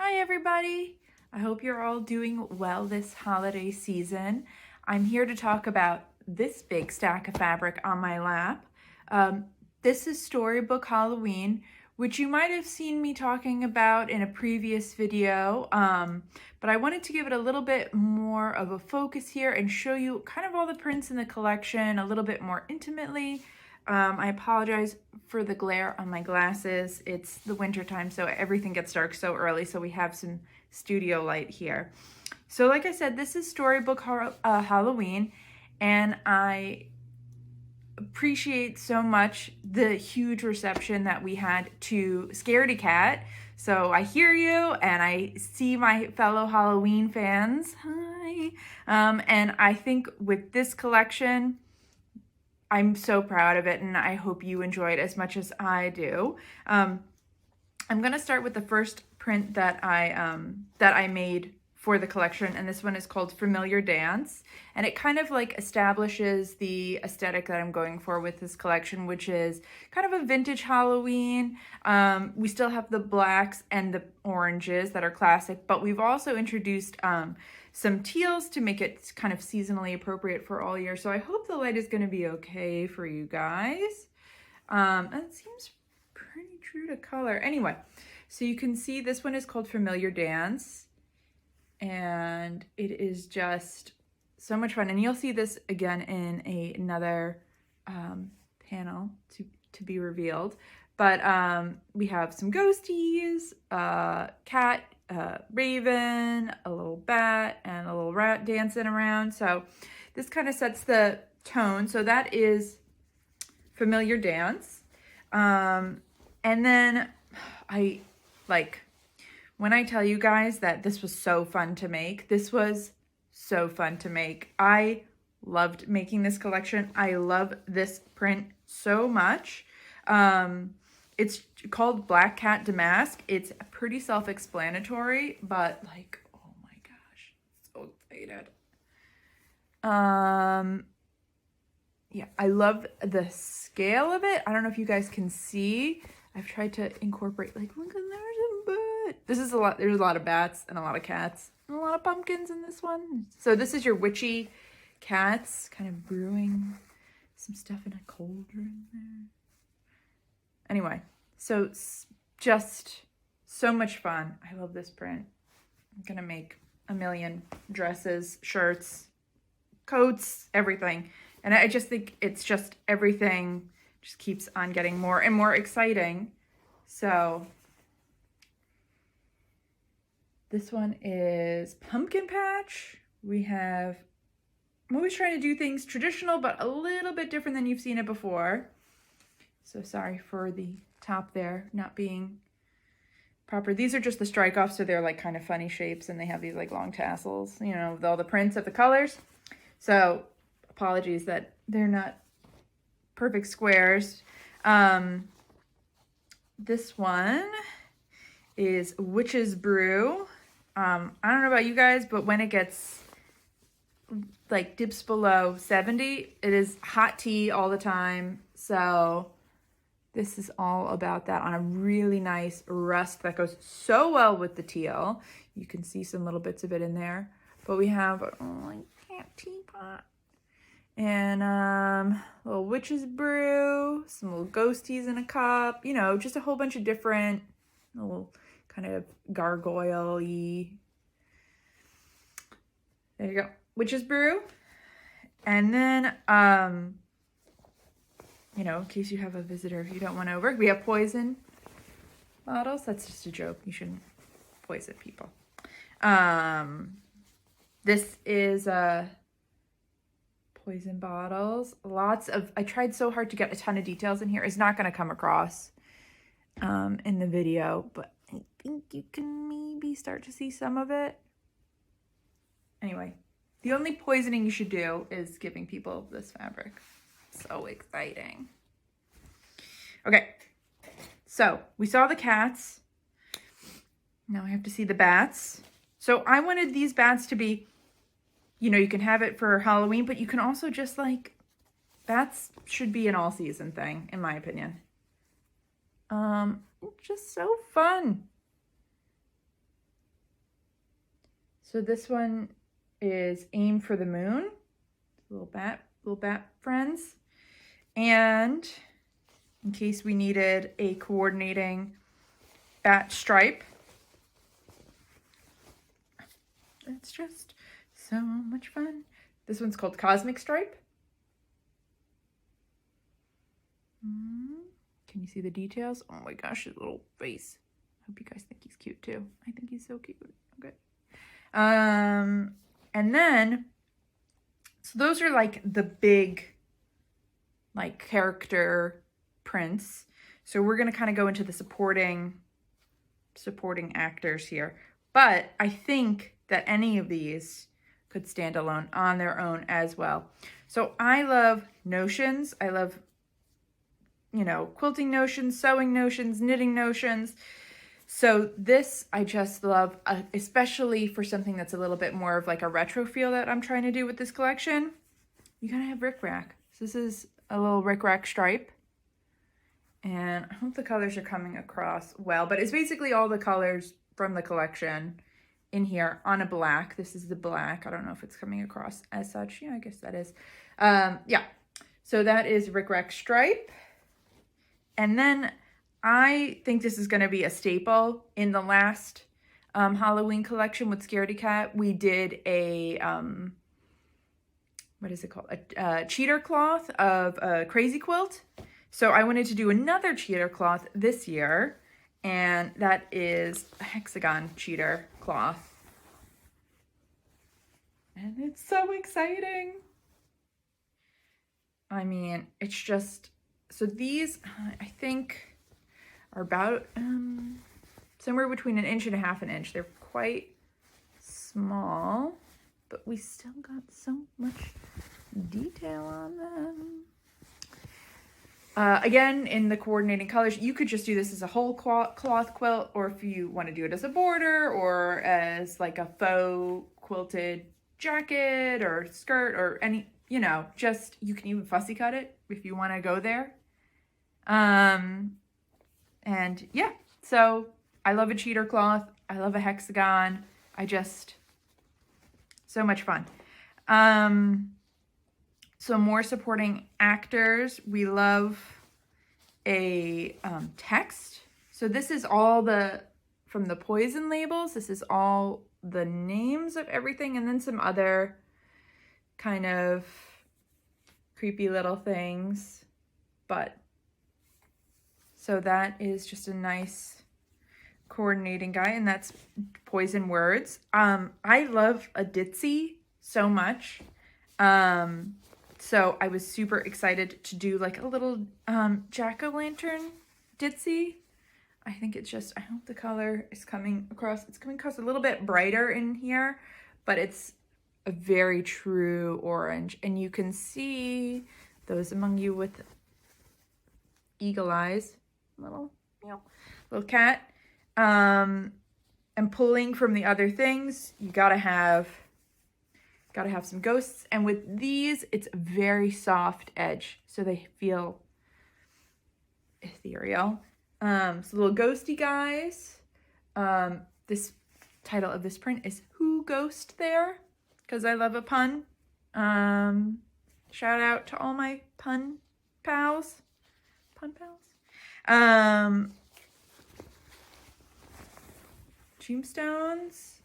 Hi everybody! I hope you're all doing well this holiday season. I'm here to talk about this big stack of fabric on my lap. This is Storybook Halloween, which you might have seen me talking about in a previous video, but I wanted to give it a little bit more of a focus here and show you kind of all the prints in the collection a little bit more intimately. I apologize for the glare on my glasses. It's the winter time, so everything gets dark so early, so we have some studio light here. So like I said, this is Storybook Halloween, and I appreciate so much the huge reception that we had to Scaredy Cat. So I hear you, and I see my fellow Halloween fans. Hi. And I think with this collection, I'm so proud of it, and I hope you enjoy it as much as I do. I'm going to start with the first print that I made for the collection, and this one is called Familiar Dance, and it kind of like establishes the aesthetic that I'm going for with this collection, which is kind of a vintage Halloween. We still have the blacks and the oranges that are classic, but we've also introduced some teals to make it kind of seasonally appropriate for all year. So I hope the light is going to be okay for you guys. That seems pretty true to color. Anyway, so you can see this one is called Familiar Dance, and it is just so much fun. And you'll see this again in another panel to be revealed. But we have some ghosties, cat, raven, a little bat, and a little rat dancing around. So this kind of sets the tone. So that is Familiar Dance. And then when I tell you guys that this was so fun to make, this was so fun to make. I loved making this collection. I love this print so much. It's called Black Cat Damask. It's pretty self-explanatory, but like, oh my gosh, so excited. Yeah, I love the scale of it. I don't know if you guys can see. I've tried to incorporate, like, look, there's a bat. This is a lot. There's a lot of bats and a lot of cats and a lot of pumpkins in this one. So this is your witchy cats kind of brewing some stuff in a cauldron there. Anyway, so just so much fun. I love this print. I'm gonna make a million dresses, shirts, coats, everything. And I just think it's just everything just keeps on getting more and more exciting. So this one is Pumpkin Patch. I'm always trying to do things traditional, but a little bit different than you've seen it before. So sorry for the top there not being proper. These are just the strike offs, so they're like kind of funny shapes, and they have these like long tassels, you know, with all the prints of the colors. So apologies that they're not perfect squares. This one is Witch's Brew. I don't know about you guys, but when it gets like dips below 70, it is hot tea all the time. So this is all about that on a really nice rust that goes so well with the teal. You can see some little bits of it in there. But we have a cat teapot and a little Witch's Brew, some little ghosties in a cup, you know, just a whole bunch of different little kind of gargoyle-y. There you go. Witch's Brew. And then, you know, in case you have a visitor if you don't want over, we have poison bottles. That's just a joke. You shouldn't poison people. This is poison bottles. I tried so hard to get a ton of details in here. It's not going to come across in the video, but I think you can maybe start to see some of it. Anyway, the only poisoning you should do is giving people this fabric. So exciting. Okay, so we saw the cats. Now I have to see the bats. So I wanted these bats to be, you know, you can have it for Halloween, but you can also just like, bats should be an all season thing, in my opinion. It's just so fun. So this one is Aim for the Moon. Little bat friends. And in case we needed a coordinating bat stripe. It's just so much fun. This one's called Cosmic Stripe. Can you see the details? Oh my gosh, his little face. Hope you guys think he's cute too. I think he's so cute. Okay. And then, so those are like the big, like, character prints. So we're gonna kind of go into the supporting actors here. But I think that any of these could stand alone on their own as well. So I love notions. I love, you know, quilting notions, sewing notions, knitting notions. So this I just love, especially for something that's a little bit more of like a retro feel that I'm trying to do with this collection. You gotta have rickrack. So this is a little rickrack stripe. And I hope the colors are coming across well, but it's basically all the colors from the collection in here on a black. This is the black. I don't know if it's coming across as such. Yeah, I guess that is. Yeah, so that is rickrack stripe. And then I think this is going to be a staple. In the last Halloween collection with Scaredy Cat, we did a, what is it called? A cheater cloth of a crazy quilt. So I wanted to do another cheater cloth this year, and that is a hexagon cheater cloth. And it's so exciting. I mean, it's just, so these, I think, are about somewhere between 1.5 inches and 1 inch. They're quite small, but we still got so much detail on them. Again, in the coordinating colors, you could just do this as a whole cloth quilt, or if you want to do it as a border or as like a faux quilted jacket or skirt or any, you know, just, you can even fussy cut it if you want to go there. And yeah, so I love a cheater cloth. I love a hexagon. So much fun. So more supporting actors. We love a text. So this is all from the poison labels. This is all the names of everything, and then some other kind of creepy little things. But so that is just a nice coordinating guy, and that's poison words. I love a ditzy so much. So I was super excited to do like a little jack-o'-lantern ditzy. I think it's just, I hope the color is coming across. It's coming across a little bit brighter in here, but it's a very true orange. And you can see those among you with eagle eyes, little cat. And pulling from the other things, you gotta have some ghosts. And with these, it's a very soft edge, so they feel ethereal. So little ghosty guys. This title of this print is Who Ghost There? Because I love a pun. Shout out to all my pun pals. Tombstones.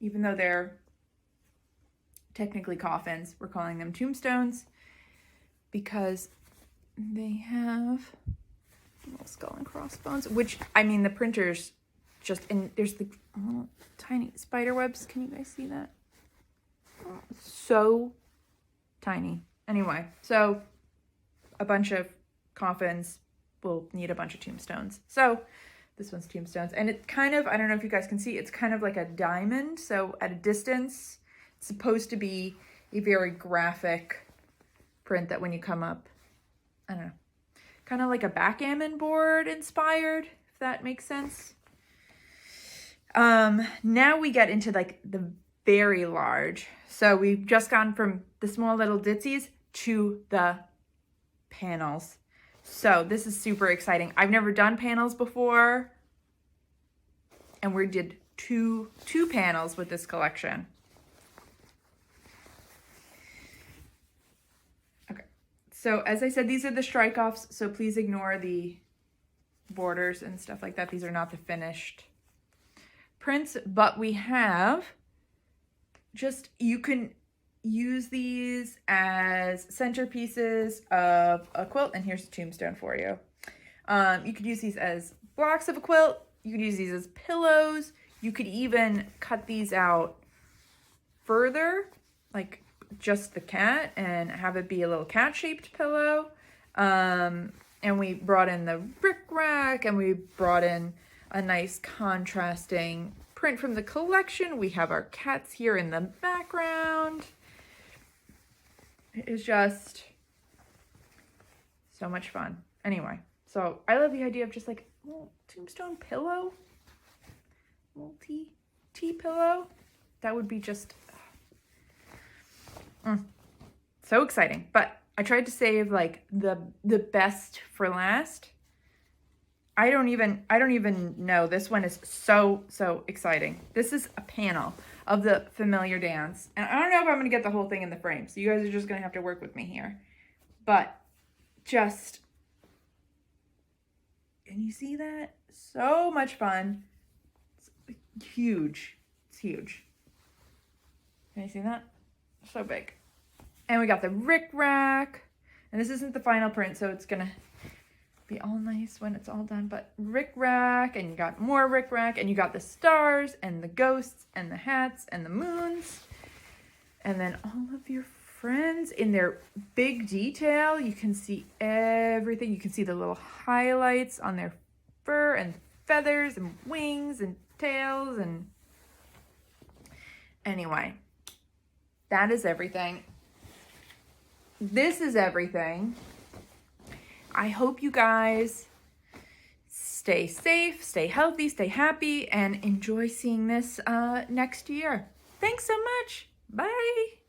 Even though they're technically coffins, we're calling them tombstones because they have little skull and crossbones, which, I mean, the printers just, and there's the little tiny spider webs. Can you guys see that? Oh, so tiny. Anyway, so a bunch of coffins will need a bunch of tombstones. So this one's tombstones, and it kind of, I don't know if you guys can see, it's kind of like a diamond. So at a distance, it's supposed to be a very graphic print that when you come up, I don't know, kind of like a backgammon board inspired, if that makes sense. Now we get into like the very large. So we've just gone from the small little ditsies to the panels. So this is super exciting. I've never done panels before, and we did two panels with this collection. Okay, so as I said, these are the strike-offs, so please ignore the borders and stuff like that. These are not the finished prints, but we have just, you can use these as centerpieces of a quilt, and here's a tombstone for you. You could use these as blocks of a quilt. You could use these as pillows. You could even cut these out further, like just the cat, and have it be a little cat-shaped pillow. And we brought in the rickrack, and we brought in a nice contrasting print from the collection. We have our cats here in the background. It is just so much fun. Anyway, so I love the idea of just like a little tombstone pillow, a little tea pillow. That would be just so exciting. But I tried to save like the best for last. I don't even know. This one is so exciting. This is a panel of the familiar dance. And I don't know if I'm going to get the whole thing in the frame. So you guys are just going to have to work with me here. But just, can you see that? So much fun. It's huge. It's huge. Can you see that? So big. And we got the rickrack. And this isn't the final print, so it's going to be all nice when it's all done, but rickrack, and you got more rickrack, and you got the stars and the ghosts and the hats and the moons, and then all of your friends in their big detail. You can see everything. You can see the little highlights on their fur and feathers and wings and tails. And anyway, that is everything. This is everything. I hope you guys stay safe, stay healthy, stay happy, and enjoy seeing this next year. Thanks so much. Bye.